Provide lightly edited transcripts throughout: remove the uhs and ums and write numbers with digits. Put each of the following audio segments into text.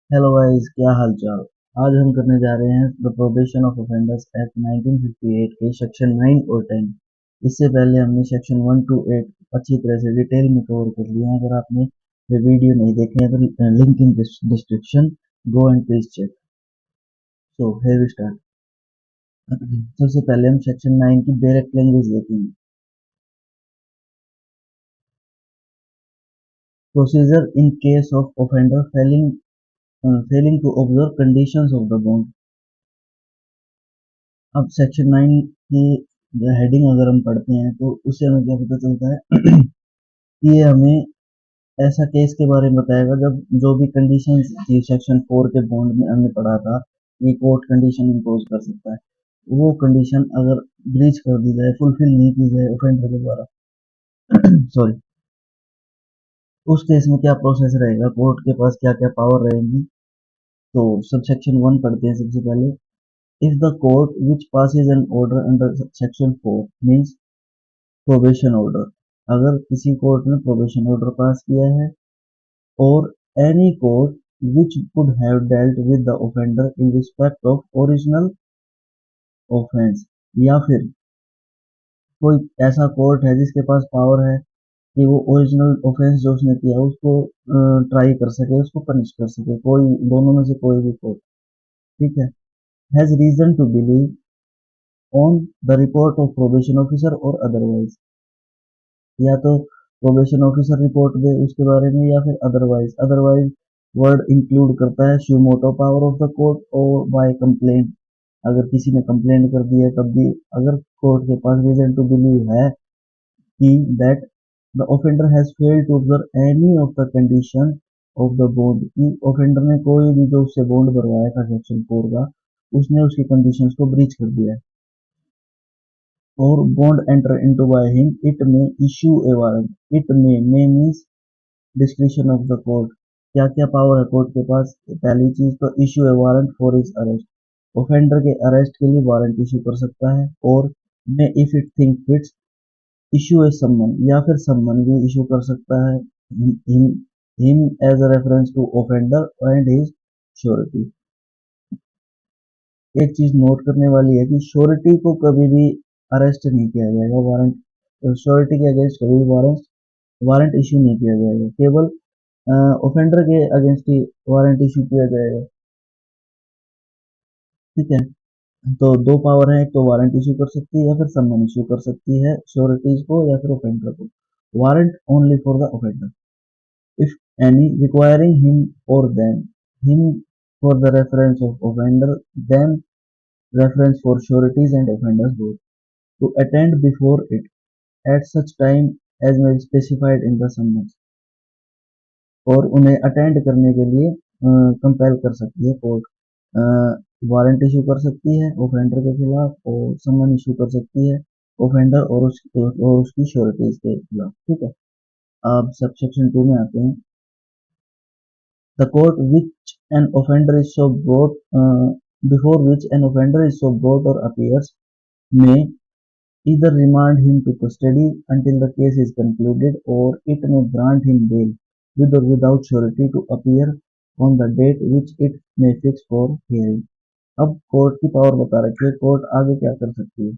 Hello guys, क्या हाल चाल। आज हम करने जा रहे हैं the probation of offenders act 1958 के सेक्शन 9 और 10। इससे पहले हमने सेक्शन 1 टू 8 अच्छी तरह से डिटेल में कवर कर लिया है। अगर आपने ये वीडियो नहीं देखे हैं तो link in description, go and please check. So here we start. सबसे पहले हम सेक्शन 9 की डायरेक्ट लैंग्वेज देखेंगे। Procedure in case of offender failing to observe conditions of the bond. अब सेक्शन 9 की हेडिंग अगर हम पढ़ते हैं तो उससे हमें क्या पता चलता है कि ये हमें ऐसा केस के बारे में बताएगा जब जो भी कंडीशन थी सेक्शन 4 के बॉन्ड में हमने पढ़ा था कि कोर्ट कंडीशन इम्पोज कर सकता है, वो कंडीशन अगर ब्रीच कर दी जाए, फुलफिल नहीं की जाए ऑफेंडर के द्वारा, सॉरी, उस केस में क्या प्रोसेस रहेगा, कोर्ट के पास क्या क्या पावर रहेंगी। तो सब सेक्शन 1 पढ़ते हैं सबसे पहले। If the court which passes an order under section 4 means probation order, अगर किसी कोर्ट ने प्रोबेशन ऑर्डर पास किया है, और any court which would have dealt with the offender in respect of original offence, या फिर कोई ऐसा कोर्ट है जिसके पास पावर है कि वो ओरिजिनल ऑफेंस जो उसने किया उसको ट्राई कर सके, उसको पनिश कर सके, कोई दोनों में से कोई भी कोर्ट, ठीक है, has reason to believe on the report of probation officer और अदरवाइज, या तो प्रोबेशन ऑफिसर रिपोर्ट दे उसके बारे में, या फिर अदरवाइज वर्ड इंक्लूड करता है suo motu power of the court और बाय कंप्लेंट। अगर किसी ने कंप्लेंट कर दी है तब भी अगर कोर्ट के पास रीजन टू बिलीव है कि that the offender has failed to observe any of the condition of the bond, कि ऑफेंडर ने कोई भी जो उससे बॉन्ड भरवाया था सेक्शन 4 का, उसने उसकी कंडीशंस को ब्रीच कर दिया है, और bond enter into by him, it may issue a warrant. It may means discretion of the court. क्या क्या पावर है कोर्ट के पास। पहली चीज तो issue a warrant for his arrest, offender के अरेस्ट के लिए वारंट इशू कर सकता है, और may if it think fits issue a summon, या फिर समन भी इशू कर सकता है him him as a reference to offender and his surety. एक चीज नोट करने वाली है कि श्योरिटी को कभी भी अरेस्ट नहीं किया जाएगा, वारंट श्योरिटी के अगेंस्ट कभी भी वारंट वारंट इशू नहीं किया जाएगा, केवल ऑफेंडर के अगेंस्ट ही वारंट इशू किया जाएगा, ठीक है। तो दो पावर है, एक तो वारंट इशू कर सकती है या फिर समन इशू कर सकती है श्योरिटीज को या फिर ऑफेंडर को। Warrant only for the offender if any requiring him और then him for the reference of offender, then reference for sureties and offenders both, to attend before it at such time as may be specified in the summons, और उन्हें attend करने के लिए compel कर सकती है court, warrant issue कर सकती है ऑफेंडर के खिलाफ, और समन इशू कर सकती है ऑफेंडर और उसकी श्योरिटीज के खिलाफ, ठीक है। अब सब सेक्शन 2 में आते हैं। The court which an offender is so brought before which an offender is so brought और अपीयर्स में either remand him to custody until the case is concluded, or it may grant him bail with or without surety to appear on the date which it may fix for hearing। अब court की power बता रखी है, court आगे क्या कर सकती है।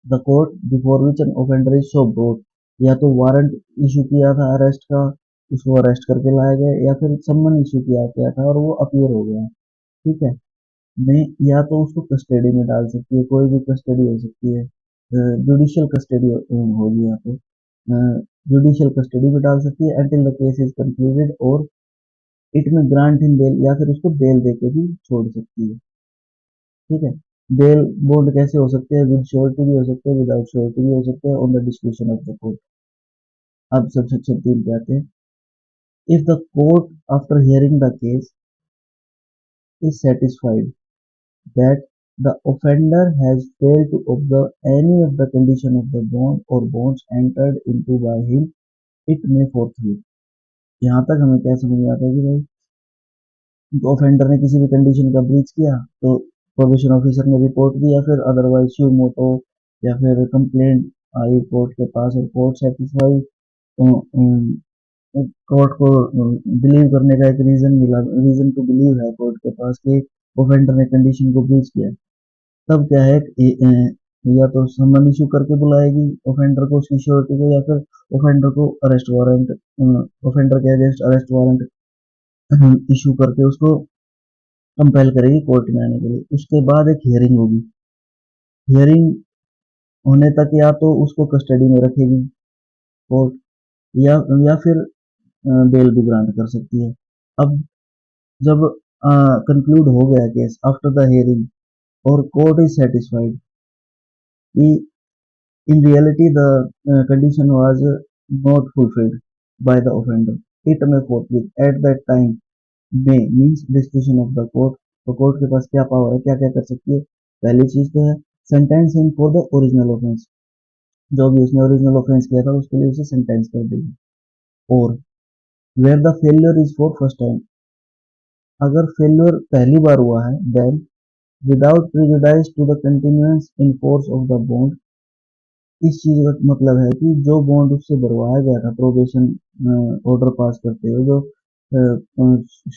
The court before which an offender is so brought, या तो वारंट इशू किया था अरेस्ट का, उसको अरेस्ट करके लाया गया, या फिर सम्मन इशू किया गया था और वो अपीयर हो गया, ठीक है। नहीं, या तो उसको कस्टडी में डाल सकती है, कोई भी कस्टडी हो सकती है, जुडिशियल कस्टडी होगी यहाँ पे, जुडिशियल कस्टडी में डाल सकती है until the case is concluded, और इट में ग्रांट इन बेल, या फिर उसको बेल देके भी छोड़ सकती है, ठीक है। बेल बॉन्ड कैसे हो सकते हैं, विद श्योरिटी भी हो सकते हैं, विदाउट श्योरिटी भी हो सकते हैं, on the description of the court. अब सब सेक्शन 3 पे आते हैं। If the court after hearing the case is satisfied that the offender has failed to observe any of the condition of the bond or bonds entered into by him, it may forthwith। यहाँ तक हमें क्या समझ में आता है कि भाई ऑफेंडर ने किसी भी कंडीशन का ब्रीच किया तो प्रोबेशन ऑफिसर ने रिपोर्ट दी, या फिर अदरवाइज श्यू मोटो या फिर कंप्लेंट आई कोर्ट के पास और कोर्ट सेटिस्फाई कोर्ट को बिलीव करने का एक रीजन मिला, रीजन टू बिलीव है कोर्ट के पास कि ओफेंडर ने कंडीशन को ब्रीच किया, तब क्या है या तो समन इशू करके बुलाएगी ओफेंडर को, उसकी श्योरिटी को, या फिर ओफेंडर को अरेस्ट वारंट, ओफेंडर के अगेंस्ट अरेस्ट वारंट इशू करके उसको कंपेल करेगी कोर्ट में आने के लिए। उसके बाद एक हियरिंग होगी। हियरिंग होने तक या तो उसको कस्टडी में रखेगी कोर्ट, या फिर बेल भी ग्रांट कर सकती है। अब जब कंक्लूड हो गया केस आफ्टर द हियरिंग और कोर्ट इज सेटिस्फाइड कि in reality the condition was not fulfilled by the offender, it may forthwith at that time may means discretion of the court। तो कोर्ट के पास क्या power है, क्या क्या कर सकती है? पहली चीज तो है sentence in for the original offence, जो भी उसने ओरिजिनल ऑफेंस किया था उसके लिए उसे सेंटेंस कर देगी। और where the failure is for first time, अगर फेलियर पहली बार हुआ है then without prejudice to the continuance in force of the bond. इस चीज का मतलब है कि जो बॉन्ड उससे भरवाया गया था प्रोबेशन ऑर्डर पास करते हुए, जो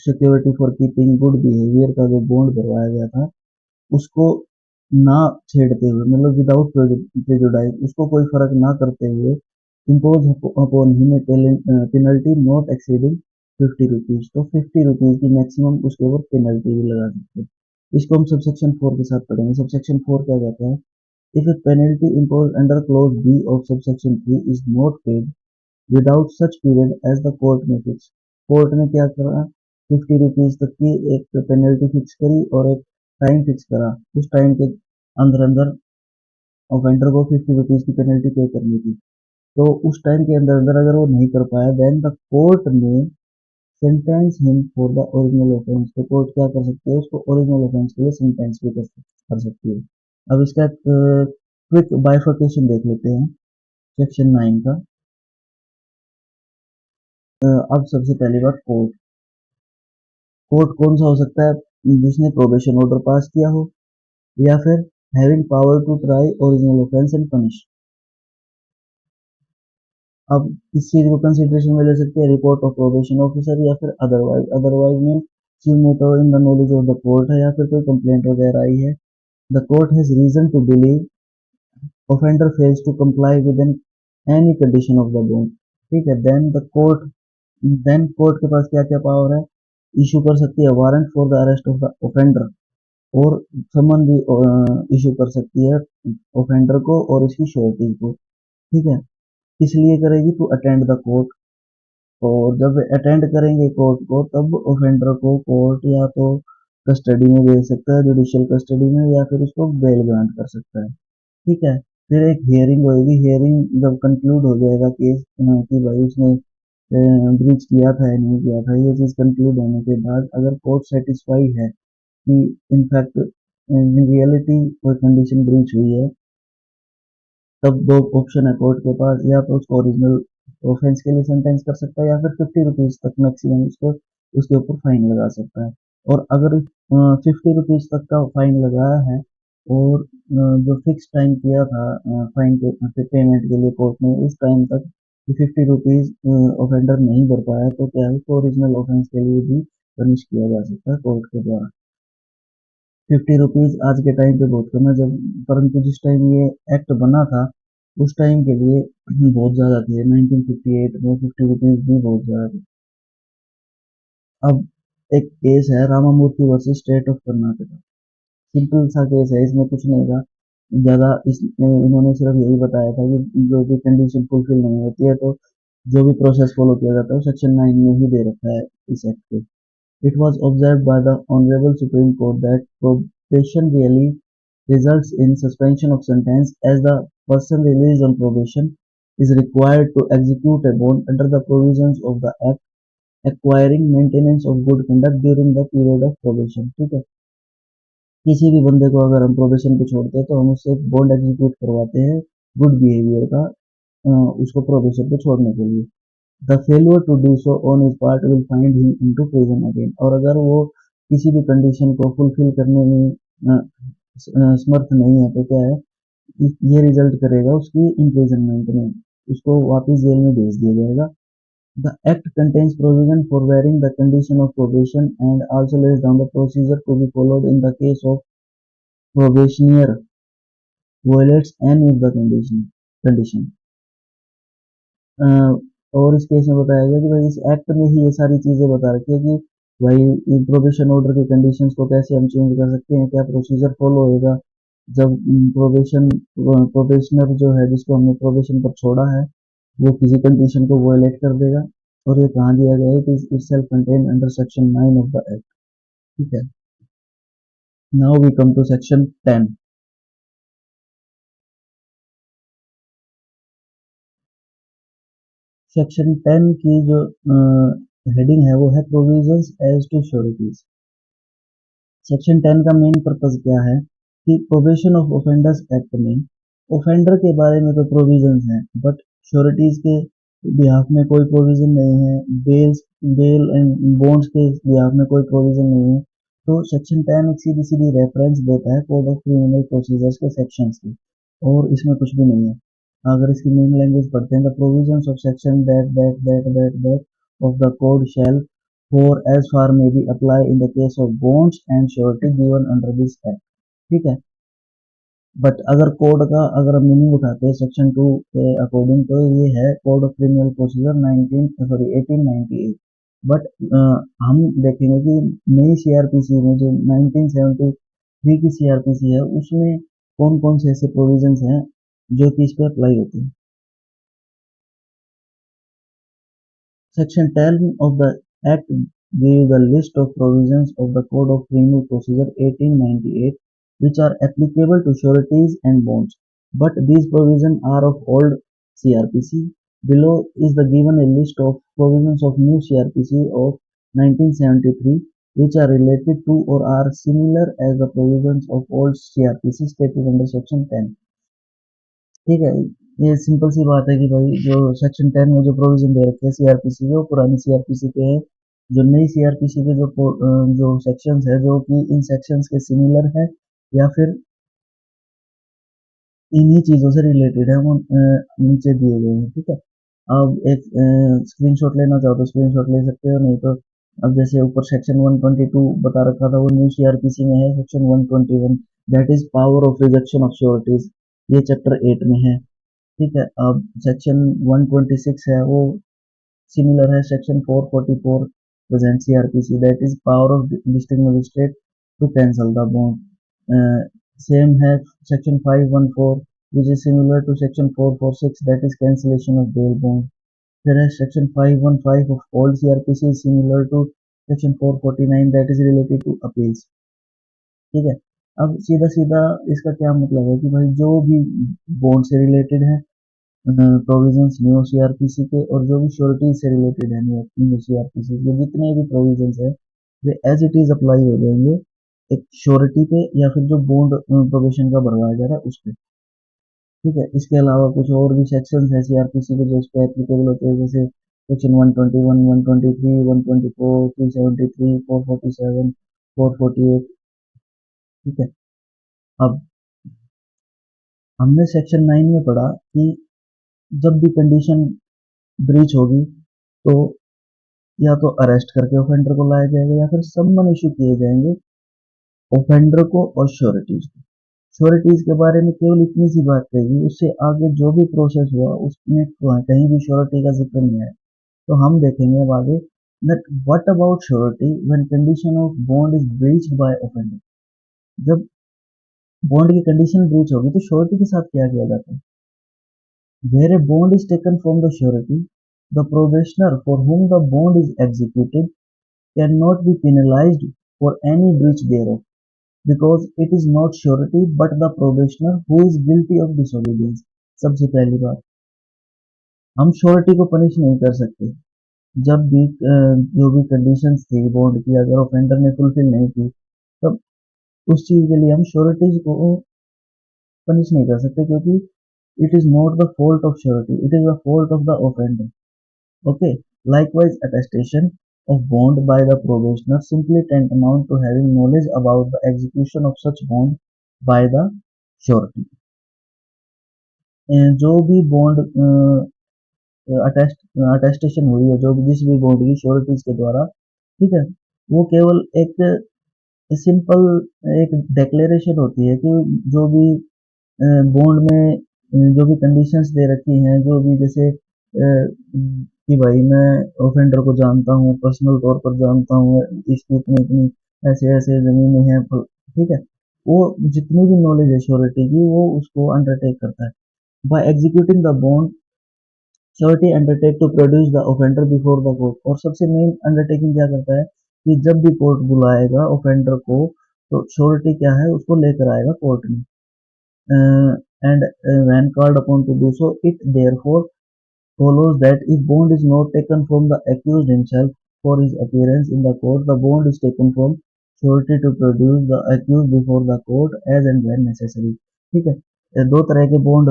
security for keeping good behaviour का जो बॉन्ड भरवाया गया था, उसको ना छेड़ते हुए, मतलब विदाउट प्रेजुडाइज, उसको कोई फर्क ना करते हुए impose upon him penalty not exceeding 50 rupees. तो 50 रुपीज की मैक्सिमम उसके ऊपर पेनल्टी भी लगा सकते हैं। इसको हम सबसेक्शन 4 के साथ पढ़ेंगे। सबसेक्शन 4 क्या कहता है? If a penalty imposed under clause B of subsection 3 is not paid without such period as the court may fix। Court ने क्या करा? 50 रुपीज तक की एक पेनल्टी फिक्स करी और एक टाइम फिक्स करा। उस टाइम के अंदर अंदर ऑफेंडर को 50 रुपीज की पेनल्टी पे करनी थी। तो उस टाइम के अंदर अंदर अगर वो नहीं कर पाया देन द कोर्ट ने sentence him for the original offence. तो कोर्ट क्या कर सकती है? उसको ओरिजिनल ऑफेंस के लिए सेंटेंस भी कर सकती है। अब इसका क्विक बाइफर्केशन देख लेते हैं सेक्शन 9 का। अब सबसे पहली बात कोर्ट। कोर्ट कौन सा हो सकता है? जिसने प्रोबेशन ऑर्डर पास किया हो, या फिर having power to try original offence and punish. अब इस चीज को कंसिडरेशन में ले सकते हैं रिपोर्ट ऑफ प्रोबेशन ऑफिसर, या फिर अदरवाइज। अदरवाइज में suo motu in the knowledge of the court है, या फिर कोई कंप्लेंट वगैरह आई है। The court has reason to believe offender fails to comply with any condition of the bond। ठीक है, देन कोर्ट के पास क्या क्या पावर है? इशू कर सकती है warrant for the arrest of the offender, और समन भी इशू कर सकती है ऑफेंडर को और इसकी श्योरिटी को। ठीक है, किस लिए करेगी? To attend the court. और जब अटेंड करेंगे कोर्ट को तब ऑफेंडर को कोर्ट या तो कस्टडी में भेज सकता है, जुडिशियल कस्टडी में, या फिर उसको बेल ग्रांट कर सकता है। ठीक है, फिर एक हियरिंग होगी। हियरिंग जब कंक्लूड हो जाएगा केस कि भाई उसने ब्रीच किया था या नहीं किया था, ये चीज कंक्लूड होने के बाद अगर कोर्ट सेटिस्फाई है कि इनफैक्ट इन रियलिटी कोई कंडीशन ब्रीच हुई है, तब दो ऑप्शन है कोर्ट के पास, या तो उसको ओरिजिनल ऑफेंस के लिए सेंटेंस कर सकता है, या फिर 50 रुपीज तक मैक्सिमम उसको उसके ऊपर फाइन लगा सकता है। और अगर 50 रुपीज तक का फाइन लगाया है और जो फिक्स टाइम किया था फाइन के पेमेंट के लिए कोर्ट ने, उस टाइम तक 50 रुपीज ऑफेंडर नहीं भर पाया, तो क्या है, उसको ओरिजिनल ऑफेंस के लिए भी पनिश किया जा सकता है कोर्ट के द्वारा। 50 रुपीज आज के टाइम पे बहुत कम है, जब परंतु जिस टाइम ये एक्ट बना था उस टाइम के लिए बहुत ज्यादा थे। 1958 में 50 रुपीज भी बहुत ज्यादा थे। अब एक केस है Ramamurthy versus state of Karnataka. Simple सा केस है, इसमें कुछ नहीं था ज्यादा। इसमें इन्होंने सिर्फ यही बताया था कि जो भी कंडीशन फुलफिल नहीं होती है तो जो भी प्रोसेस फॉलो किया जाता है सेक्शन 9 में ही दे रखा है इस एक्ट पे। It was observed by the Honorable Supreme Court that probation really results in suspension of sentence, as the person released on probation is required to execute a bond under the provisions of the Act acquiring maintenance of good conduct during the period of probation। ठीक है, किसी भी बंदे को अगर हम probation पे छोड़ते हैं तो हम उससे बॉन्ड एग्जीक्यूट करवाते हैं गुड बिहेवियर का, उसको प्रोबेशन पे छोड़ने के लिए। The failure to do so on his part will find him into prison again. और अगर वो किसी भी कंडीशन को फुलफिल करने में समर्थ नहीं है तो क्या है, ये रिजल्ट करेगा उसकी इम्प्रिजनमेंट में, उसको वापस जेल में भेज दिया जाएगा। The Act contains provision for varying the condition of probation and also lays down the procedure to be followed in the case of probationer violates any of the condition। और इस case में बताया गया कि भाई इस एक्ट में ही ये सारी चीजें बता रखी है कि भाई प्रोबेशन ऑर्डर की कंडीशंस को कैसे हम चेंज कर सकते हैं, क्या प्रोसीजर फॉलो होएगा जब प्रोबेशनर जो है जिसको हमने प्रोबेशन पर छोड़ा है वो किसी कंडीशन को वोलेट कर देगा। और ये कहाँ दिया गया है, it is itself contain under section 9 of the act. ठीक है। Now we come to section 10। Section 10 की जो हेडिंग है वो है provisions as to sureties. Section 10 का मेन पर्पज क्या है कि प्रोबेशन ऑफ ऑफेंडर्स एक्ट में ऑफेंडर के बारे में तो प्रोविजंस हैं बट श्योरिटीज के बिहाफ में कोई प्रोविजन नहीं है, बेल एंड बॉन्ड्स के बिहाफ में कोई प्रोविजन नहीं है। तो सेक्शन 10 एक सीधी सीधी रेफरेंस देता है कोड ऑफ क्रिमिनल प्रोसीजर्स के सेक्शंस की, और इसमें कुछ भी नहीं है। अगर इसकी मेन लैंग्वेज पढ़ते हैं, the provisions of section that of the code shall for as far may be apply in the case of bonds and surety given under this act। ठीक है। बट अगर कोड का अगर हम मीनिंग उठाते हैं सेक्शन 2 के अकॉर्डिंग तो ये है code of criminal procedure 1898। But हम देखेंगे कि नई सीआरपीसी में जो 1973 की सीआरपीसी है उसमें कौन कौन से ऐसे प्रोविजंस हैं जो कि इस पे अप्लाई होते हैं। Section 10 of the Act gives a list of provisions of the Code of Criminal Procedure 1898 which are applicable to sureties and bonds, but these provisions are of old CRPC. Below is the given a list of provisions of new CRPC of 1973 which are related to or are similar as the provisions of old CRPC stated under Section 10। ठीक है। ये simple सी बात है कि भाई जो section 10 में जो प्रोविजन दे रखे हैं सीआरपीसी के वो पुरानी सीआरपीसी के हैं। जो नई सीआरपीसी के जो सेक्शंस है जो कि इन सेक्शंस के सिमिलर है या फिर इन्हीं चीजों से रिलेटेड है वो नीचे दिए गए हैं। ठीक है। अब एक स्क्रीनशॉट लेना चाहो तो स्क्रीनशॉट ले सकते हो, नहीं तो अब जैसे ऊपर सेक्शन 122 बता रखा था वो न्यू सीआरपीसी में है section 121 that is power of rejection of sureties, ये चैप्टर 8 में है। ठीक है। अब सेक्शन 126 है वो सिमिलर है section 444 present CrPC that is power of district magistrate to cancel the bond. Same है section 514 which is similar to section 446 that is cancellation of bail bond. फिर है section 515 of old CrPC is similar to section 449 that is related to appeals. ठीक है। अब सीधा सीधा इसका क्या मतलब है कि भाई जो भी बॉन्ड से रिलेटेड है प्रोविजंस न्यू सीआरपीसी के और जो भी श्योरिटी से रिलेटेड है न्यू सीआरपीसी के जितने भी प्रोविजंस है वे एज इट इज अप्लाई हो जाएंगे एक श्योरिटी पे या फिर जो बॉन्ड प्रोविजन का भरवाया जा रहा है उस पे। ठीक है। इसके अलावा कुछ और भी सेक्शंस है सीआरपीसी के जो इस पे एप्लीकेबल होते हैं, जैसे सेक्शन 121 123 124 373 447 448। ठीक है। अब हमने सेक्शन 9 में पढ़ा कि जब भी कंडीशन ब्रीच होगी तो या तो अरेस्ट करके ऑफेंडर को लाया जाएगा या फिर सम्मन इशू किए जाएंगे ऑफेंडर को और श्योरिटीज को। श्योरिटीज के बारे में केवल इतनी सी बात कही, उससे आगे जो भी प्रोसेस हुआ उसमें कहीं भी श्योरिटी का जिक्र नहीं आया। तो हम देखेंगे अब आगे that what about surety when condition of bond is breached by offender। जब बॉन्ड की कंडीशन ब्रीच होगी तो श्योरिटी के साथ क्या किया जाता है। where a bond is taken from the surety, the probationer for whom the bond is executed cannot be penalized for any breach thereof because it is not surety but the probationer who is guilty of disobedience। सबसे पहली बात, हम surety को punish नहीं कर सकते। जब भी जो भी कंडीशंस थी बॉन्ड की अगर ऑफेंडर ने फुलफिल नहीं की तब उस चीज के लिए हम श्योरिटीज को पनिश नहीं कर सकते क्योंकि it is not the fault of surety, it is the fault of the offender. Okay. Likewise, attestation of bond by the probationer simply tantamount to having knowledge about the execution of such bond by the surety। जो भी bond attestation हुई है जो भी जिस भी bond की sureties के द्वारा, ठीक है, वो केवल एक सिंपल एक डिक्लेरेशन होती है कि जो भी बॉन्ड में जो भी कंडीशंस दे रखी हैं, जो भी जैसे कि भाई मैं ऑफेंडर को जानता हूँ, पर्सनल तौर पर जानता हूँ, इसकी इतनी इतनी ऐसे ऐसे जमीनें हैं, ठीक है, वो जितनी भी नॉलेज है श्योरिटी की वो उसको अंडरटेक करता है। By executing the bond surety undertake to produce the offender before the court. और सबसे मेन अंडरटेकिंग क्या करता है कि जब भी कोर्ट बुलाएगा ऑफेंडर को, तो श्योरिटी क्या है उसको लेकर आएगा कोर्ट में। And when called upon to do so, it therefore follows that if bond is not taken from the accused himself for his appearance in the court, the bond is taken from surety to produce the accused before the court as and when necessary। ठीक है, दो तरह के bond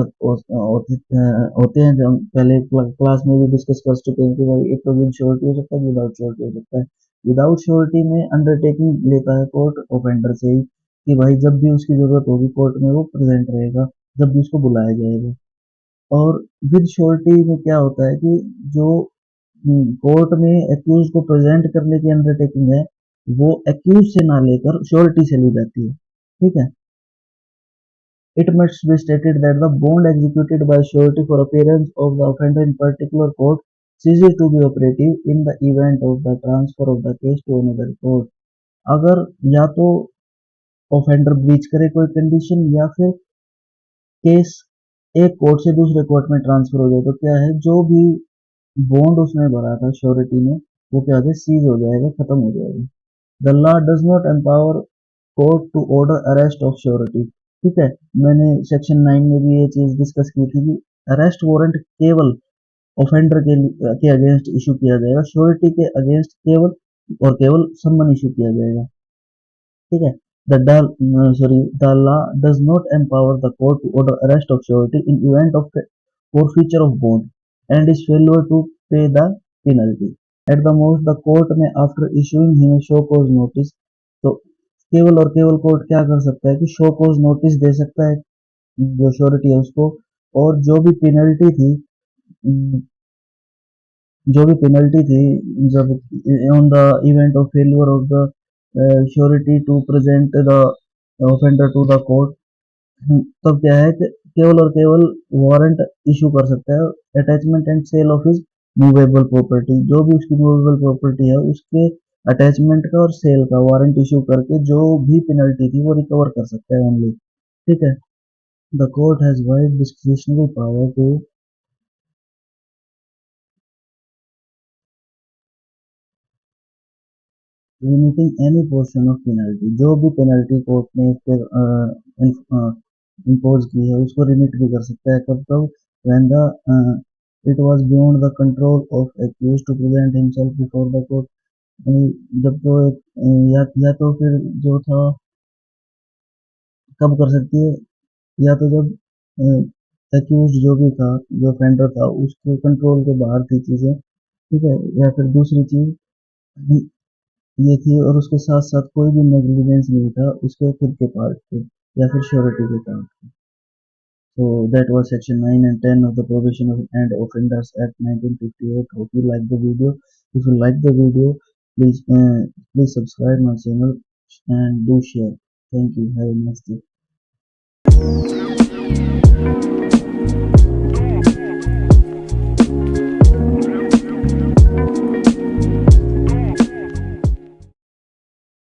होते हैं जो हम पहले क्लास में भी डिस्कस कर चुके हैं कि भाई एक तो विद श्योरिटी हो सकता है, विदाउट श्योरिटी हो सकता है। विदाउट श्योरिटी में अंडरटेकिंग लेता है कोर्ट ऑफेंडर से ही कि भाई जब भी उसकी जरूरत होगी कोर्ट में वो प्रेजेंट रहेगा, जब भी उसको बुलाया जाएगा। और विद श्योरिटी में क्या होता है कि जो कोर्ट में एक्यूज को प्रेजेंट करने की अंडरटेकिंग है वो एक्यूज से ना लेकर श्योरिटी से ली जाती है। ठीक है, it must be stated that the bond executed by surety for appearance of the offender in particular court ceases to be operative in the event of the transfer of the case to another court। अगर या तो offender breach करे कोई condition या फिर case एक court से दूसरे कोर्ट में ट्रांसफर हो जाए, तो क्या है जो भी बॉन्ड उसने भरा था श्योरिटी में वो क्या होता है सीज हो जाएगा, खत्म हो जाएगा। The law does not empower court to order arrest of surety. ठीक है, मैंने सेक्शन 9 में भी ये चीज डिस्कस की थी कि अरेस्ट वारंट केवल ऑफेंडर के अगेंस्ट इशू किया जाएगा, श्योरिटी के अगेंस्ट केवल और केवल सम्मन इशू किया जाएगा। ठीक है, the law does not empower the court to order arrest of surety in event of forfeiture of bond and is failure to pay the penalty। At the most, the court may after issuing him a show cause notice, तो केवल और केवल court क्या कर सकता है कि show cause notice दे सकता है जो श्योरिटी है उसको, और जो भी पेनल्टी थी जब on the event of failure of the surety to present the offender to the court, तब क्या है कि केवल और केवल वारंट इशू कर सकता है attachment and sale of his movable property. जो भी उसकी मूवेबल प्रॉपर्टी है उसके अटैचमेंट का और सेल का वारंट इशू करके जो भी पेनल्टी थी वो रिकवर कर सकता है ओनली। ठीक है, the court has wide discretionary power to limiting any portion of penalty. जो भी पेनल्टी कोर्ट ने इम्पोज की है उसको रिमिट भी कर सकता है। कब कब when the it was beyond the control of accuse to present himself before the court. जब तो या तो फिर जो था कब कर सकती है, या तो जब एक्यूज जो भी था, जो ऑफेंडर था उसके कंट्रोल के बाहर थी चीजें। ठीक है, या फिर दूसरी चीज ये थी और उसके साथ साथ कोई भी नेग्लिजेंस नहीं था उसके खुद के पार्ट पे या फिर श्योरिटी के पार्ट पे। So that was section 9 and 10 of the Probation and Offenders Act 1958। Hope you like the video. If you like the video, please subscribe my channel and do share. Thank you. Have a nice day.